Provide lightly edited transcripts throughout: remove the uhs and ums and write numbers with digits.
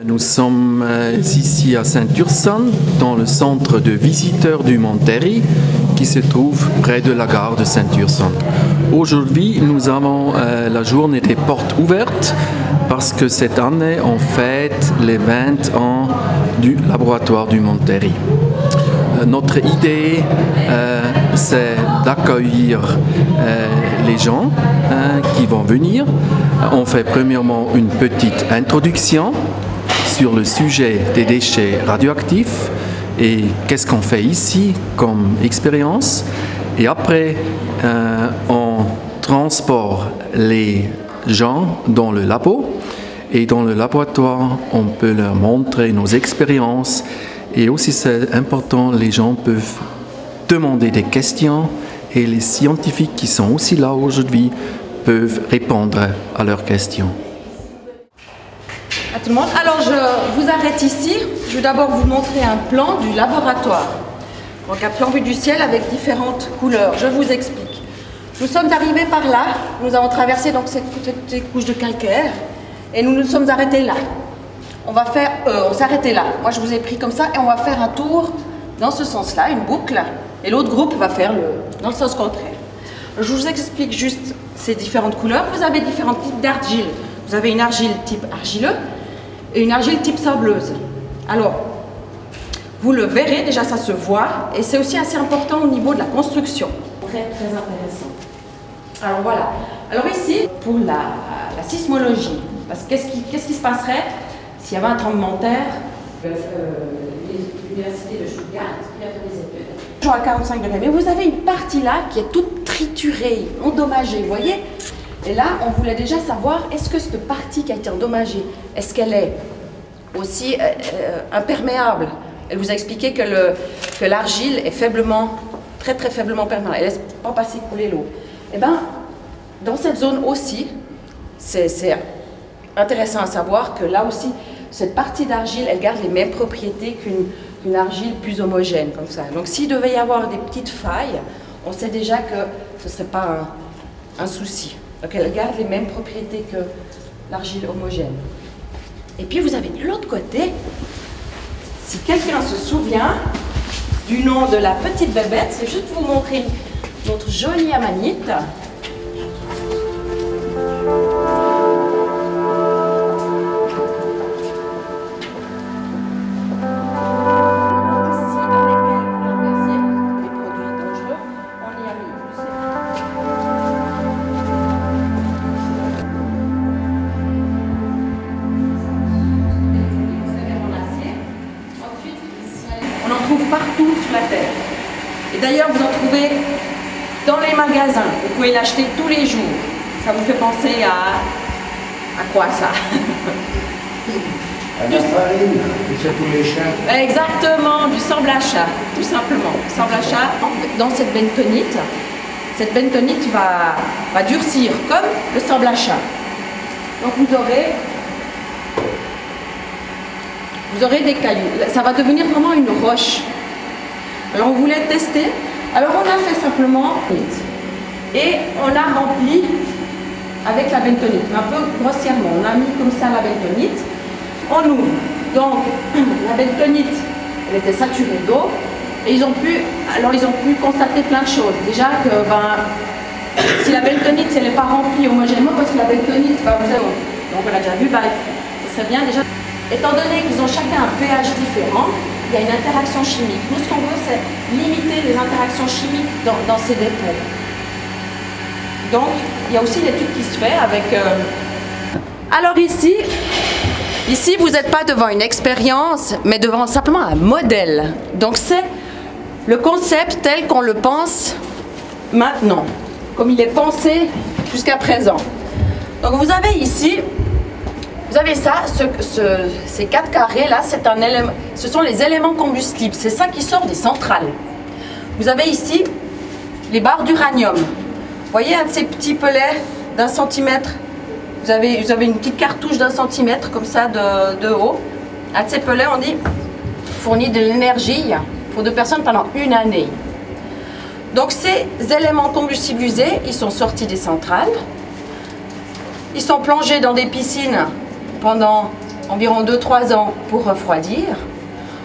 Nous sommes ici à Saint-Ursanne, dans le centre de visiteurs du Mont Terry, qui se trouve près de la gare de Saint-Ursanne. Aujourd'hui, nous avons la journée des portes ouvertes, parce que cette année, on fête les 20 ans du laboratoire du Mont Terry. Notre idée, c'est d'accueillir les gens qui vont venir. On fait premièrement une petite introduction sur le sujet des déchets radioactifs et qu'est-ce qu'on fait ici comme expérience. Et après, on transporte les gens dans le labo et dans le laboratoire, on peut leur montrer nos expériences et aussi c'est important, les gens peuvent demander des questions et les scientifiques qui sont aussi là aujourd'hui peuvent répondre à leurs questions. À tout le monde. Alors je vous arrête ici. Je vais d'abord vous montrer un plan du laboratoire. Donc un plan vu du ciel avec différentes couleurs. Je vous explique. Nous sommes arrivés par là. Nous avons traversé donc cette couche de calcaire et nous nous sommes arrêtés là. On s'est arrêté là. Moi je vous ai pris comme ça et on va faire un tour dans ce sens-là, une boucle. Et l'autre groupe va faire dans le sens contraire. Je vous explique juste ces différentes couleurs. Vous avez différents types d'argile. Vous avez une argile type argileux et une argile type sableuse. Alors, vous le verrez, déjà ça se voit, et c'est aussi assez important au niveau de la construction. Très très intéressant. Alors voilà. Alors ici, pour la sismologie, parce que qu'est-ce qui se passerait s'il y avait un tremblement de terre? L'université de Stuttgart qui a fait des études. Toujours à 45 degrés, mais vous avez une partie là qui est toute triturée, endommagée, vous voyez? Et là, on voulait déjà savoir, est-ce que cette partie qui a été endommagée, est-ce qu'elle est aussi imperméable? Elle vous a expliqué que l'argile est très très faiblement perméable. Elle ne laisse pas passer couler l'eau. Eh bien, dans cette zone aussi, c'est intéressant à savoir que là aussi, cette partie d'argile, elle garde les mêmes propriétés qu'une argile plus homogène, comme ça. Donc s'il devait y avoir des petites failles, on sait déjà que ce ne serait pas un souci. Donc elle garde les mêmes propriétés que l'argile homogène. Et puis vous avez de l'autre côté, si quelqu'un se souvient du nom de la petite bébête, c'est juste pour vous montrer notre jolie amanite. On en trouve partout sur la Terre. Et d'ailleurs, vous en trouvez dans les magasins. Vous pouvez l'acheter tous les jours. Ça vous fait penser à quoi ça? À la farine, c'est pour les chats. Exactement, du sable à chat, tout simplement. Sable à chat dans cette bentonite. Cette bentonite va durcir comme le sable à chat. Donc vous aurez des cailloux. Ça va devenir vraiment une roche. Alors on voulait tester. Alors on a fait simplement et on l'a rempli avec la bentonite, un peu grossièrement. On a mis comme ça la bentonite. On ouvre. Donc la bentonite, elle était saturée d'eau et ils ont pu constater plein de choses. Déjà que si la bentonite elle n'est pas remplie homogènement, parce que la bentonite va vous avoir. Donc on a déjà vu, ce serait bien déjà. étant donné qu'ils ont chacun un pH différent, il y a une interaction chimique. Nous, ce qu'on veut, c'est limiter les interactions chimiques dans ces dépôts. Donc, il y a aussi l'étude qui se fait avec... Alors ici, vous n'êtes pas devant une expérience, mais devant simplement un modèle. Donc, c'est le concept tel qu'on le pense maintenant, comme il est pensé jusqu'à présent. Donc, vous avez ici... Vous avez ça, ces 4 carrés là, c'est un élément, ce sont les éléments combustibles, c'est ça qui sort des centrales. Vous avez ici les barres d'uranium. Vous voyez un de ces petits pelets d'1 centimètre, vous avez une petite cartouche d'1 centimètre comme ça de haut. Un de ces pelets, on dit, fournit de l'énergie pour 2 personnes pendant 1 année. Donc ces éléments combustibles usés, ils sont sortis des centrales, ils sont plongés dans des piscines pendant environ 2-3 ans pour refroidir.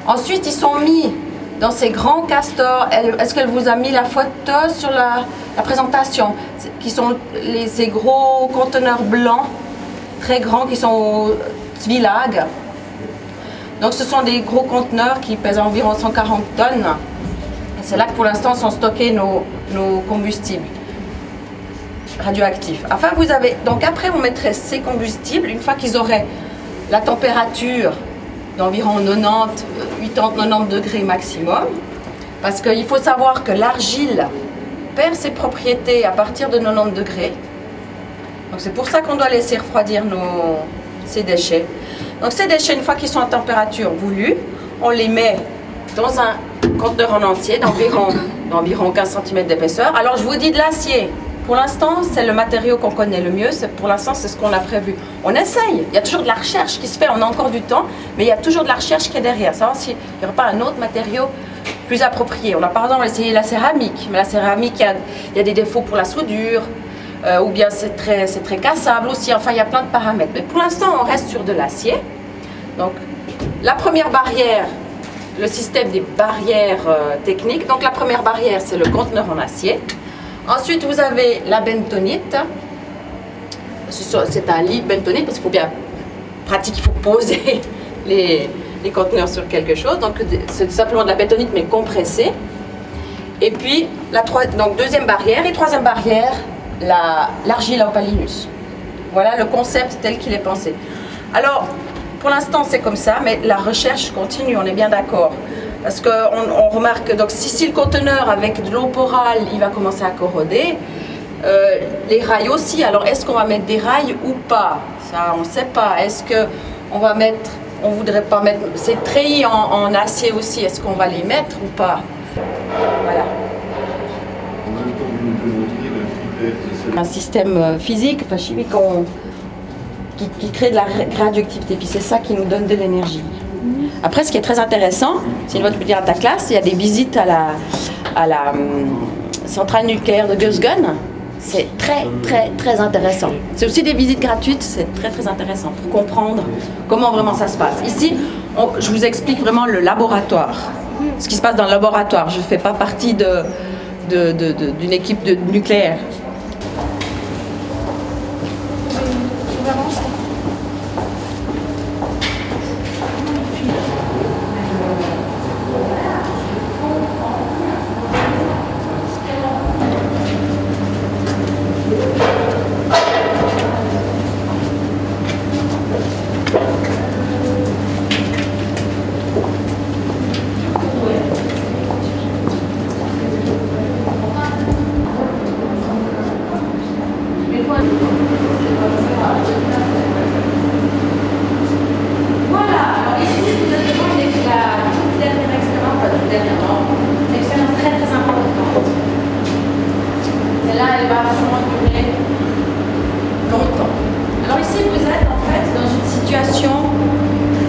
Ensuite, ils sont mis dans ces grands castors. Est-ce qu'elle vous a mis la photo sur la présentation? Qui sont ces gros conteneurs blancs, très grands, qui sont au Zwilag. Donc, ce sont des gros conteneurs qui pèsent environ 140 tonnes. C'est là que pour l'instant sont stockés nos combustibles radioactifs. Enfin, donc après, vous mettrez ces combustibles, une fois qu'ils auraient la température d'environ 80-90 degrés maximum, parce qu'il faut savoir que l'argile perd ses propriétés à partir de 90 degrés. Donc c'est pour ça qu'on doit laisser refroidir ces déchets. Donc ces déchets, une fois qu'ils sont à température voulue, on les met dans un conteneur en entier d'environ 15 cm d'épaisseur. Alors je vous dis de l'acier. Pour l'instant, c'est le matériau qu'on connaît le mieux. Pour l'instant, c'est ce qu'on a prévu. On essaye. Il y a toujours de la recherche qui se fait. On a encore du temps, mais il y a toujours de la recherche qui est derrière. Savoir s'il n'y aurait pas un autre matériau plus approprié. On a par exemple essayé la céramique. Mais la céramique, il y a des défauts pour la soudure, ou bien c'est très cassable aussi. Enfin, il y a plein de paramètres. Mais pour l'instant, on reste sur de l'acier. Donc, la première barrière, le système des barrières techniques. Donc, la première barrière, c'est le conteneur en acier. Ensuite, vous avez la bentonite. C'est un lit de bentonite parce qu'il faut bien pratiquer, il faut poser les conteneurs sur quelque chose. Donc, c'est simplement de la bentonite mais compressée. Et puis, donc deuxième barrière et troisième barrière, l'argile opalinus. Voilà le concept tel qu'il est pensé. Alors, pour l'instant, c'est comme ça, mais la recherche continue, on est bien d'accord. Parce qu'on remarque, donc si le conteneur avec de l'eau porale, il va commencer à corroder, les rails aussi. Alors est-ce qu'on va mettre des rails ou pas? Ça, on ne sait pas. Est-ce qu'on va mettre, on ne voudrait pas mettre ces treillis en acier aussi, est-ce qu'on va les mettre ou pas? Voilà. Un système physique, enfin chimique, qui crée de la radioactivité, puis c'est ça qui nous donne de l'énergie. Après, ce qui est très intéressant, c'est une fois tu peux dire à ta classe, il y a des visites à la centrale nucléaire de Gösgen. C'est très intéressant. C'est aussi des visites gratuites, c'est très intéressant pour comprendre comment vraiment ça se passe. Ici, je vous explique vraiment le laboratoire, ce qui se passe dans le laboratoire. Je ne fais pas partie d'une équipe de nucléaire.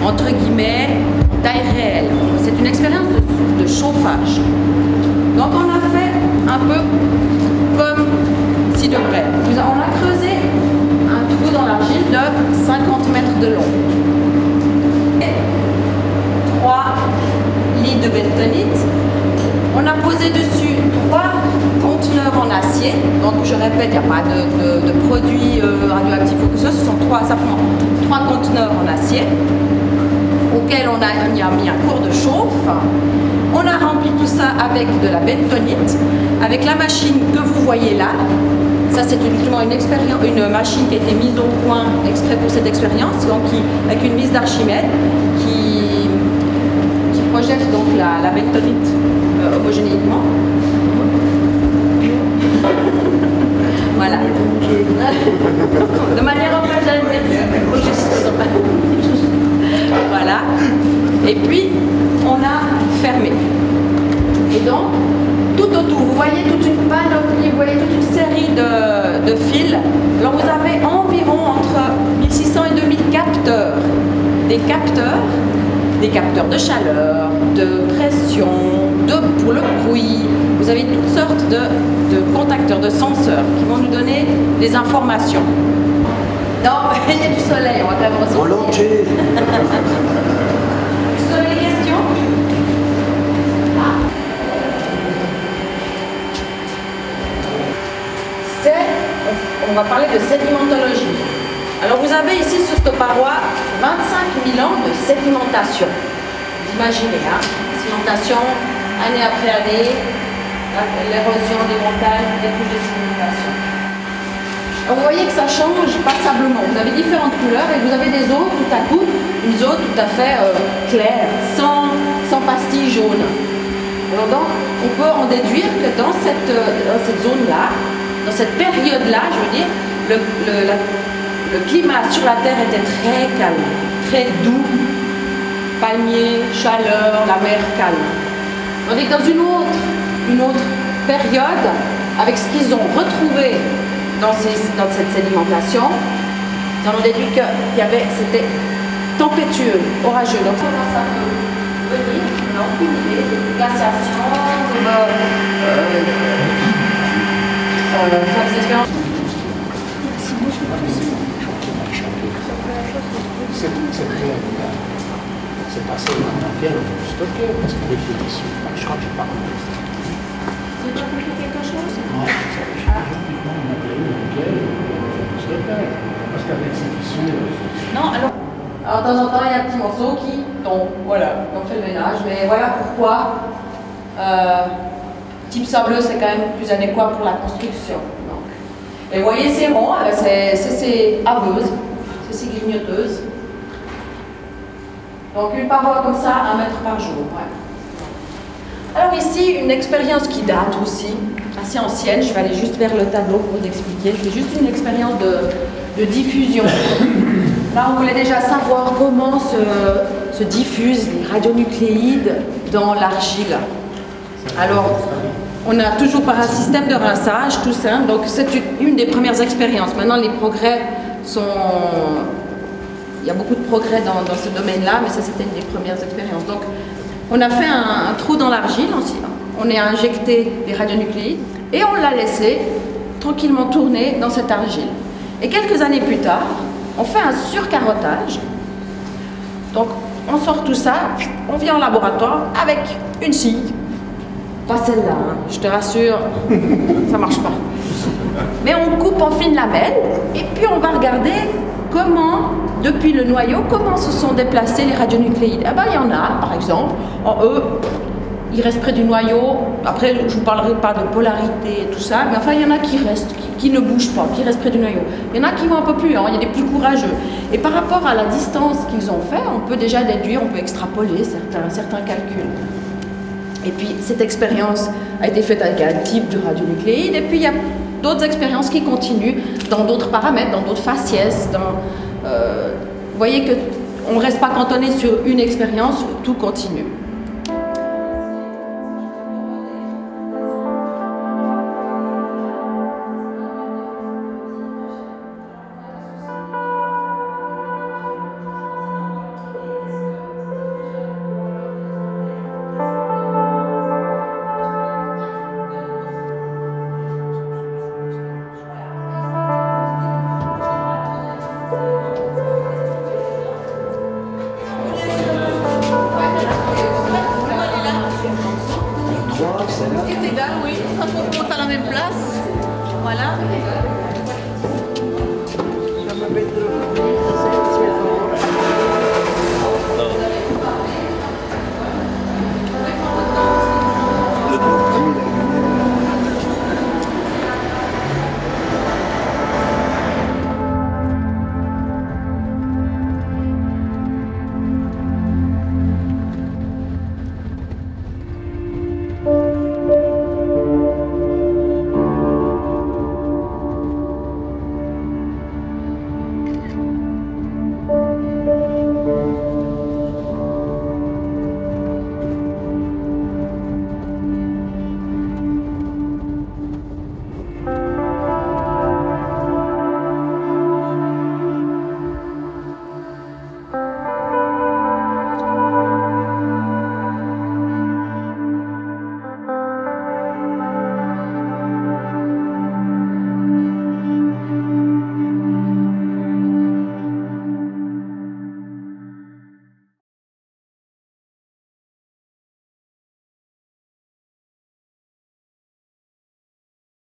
Entre guillemets, taille réelle. C'est une expérience de chauffage. Donc on a fait un peu comme si de vrai. On a creusé un trou dans l'argile de 50 mètres de long. Et 3 lits de bentonite. On a posé dessus 3 conteneurs en acier. Donc je répète, il n'y a pas de produits radioactifs ou que ce soit. Ce sont simplement 3 conteneurs en acier. auquel on y a mis un cours de chauffe. On a rempli tout ça avec de la bentonite, avec la machine que vous voyez là. Ça, c'est justement une machine qui a été mise au point exprès pour cette expérience, donc avec une vis d'Archimède qui projette donc la bentonite homogénéiquement. Voilà. De manière homogène, voilà. Et puis, on a fermé. Et donc, tout autour, vous voyez toute une panoplie, vous voyez toute une série de fils. Alors, vous avez environ entre 1600 et 2000 capteurs. Des capteurs de chaleur, de pression, pour le bruit. Vous avez toutes sortes de contacteurs, de senseurs qui vont nous donner des informations. Non, il y a du soleil, on va quand même ressortir. Vous avez des questions? On va parler de sédimentologie. Alors vous avez ici sur cette paroi 25 000 ans de sédimentation. Vous imaginez, hein, sédimentation, année après année, l'érosion des montagnes, des couches de sédimentation. Alors vous voyez que ça change passablement. Vous avez différentes couleurs et vous avez des eaux tout à coup, une zone tout à fait claire, sans pastilles jaunes. Alors donc, on peut en déduire que dans cette zone-là, dans cette période-là, je veux dire, le climat sur la Terre était très calme, très doux, palmier, chaleur, la mer calme. On est dans une autre période, avec ce qu'ils ont retrouvé dans cette sédimentation, ils en ont déduit que c'était tempétueux, orageux. Donc comment ça peut venir? On n'a aucune idée, glaciation, faire des expériences. C'est passé dans laquelle on peut stocker, parce qu'avec les tissus, je crois que j'ai pas compris. Tu veux compris quelque chose? Non, typiquement, on a créé lequel on stockait, parce qu'avec ces fissures... Non, alors de temps en temps, il y a un petit morceau qui tombe, voilà, on fait le ménage, mais voilà pourquoi type sableux, c'est quand même plus adéquat pour la construction. Donc. Et vous voyez, c'est rond, c'est ces haveuses, c'est ces grignoteuses. Donc une paroi comme ça, 1 mètre par jour. Ouais. Alors ici, une expérience qui date aussi, assez ancienne. Je vais aller juste vers le tableau pour vous expliquer. C'est juste une expérience de diffusion. Là, on voulait déjà savoir comment se diffusent les radionucléides dans l'argile. Alors, on a toujours par un système de rinçage, tout simple. Donc c'est une des premières expériences. Maintenant, les progrès sont... Il y a beaucoup de progrès dans ce domaine-là, mais ça, c'était une des premières expériences. Donc, on a fait un trou dans l'argile, on a injecté des radionucléides et on l'a laissé tranquillement tourner dans cette argile. Et quelques années plus tard, on fait un surcarottage. Donc, on sort tout ça, on vient en laboratoire avec une scie. Pas celle-là, hein, je te rassure, ça marche pas. Mais on coupe en fines lamelles et puis on va regarder comment, depuis le noyau, comment se sont déplacés les radionucléides. Ah ben, il y en a, par exemple, eux, ils restent près du noyau. Après, je ne vous parlerai pas de polarité et tout ça, mais enfin, il y en a qui restent, qui ne bougent pas, qui restent près du noyau. Il y en a qui vont un peu plus loin, il y a des plus courageux. Et par rapport à la distance qu'ils ont fait, on peut déjà déduire, on peut extrapoler certains calculs. Et puis, cette expérience a été faite avec un type de radionucléide, et puis il y a d'autres expériences qui continuent dans d'autres paramètres, dans d'autres faciès. Vous voyez qu'on ne reste pas cantonné sur une expérience, tout continue.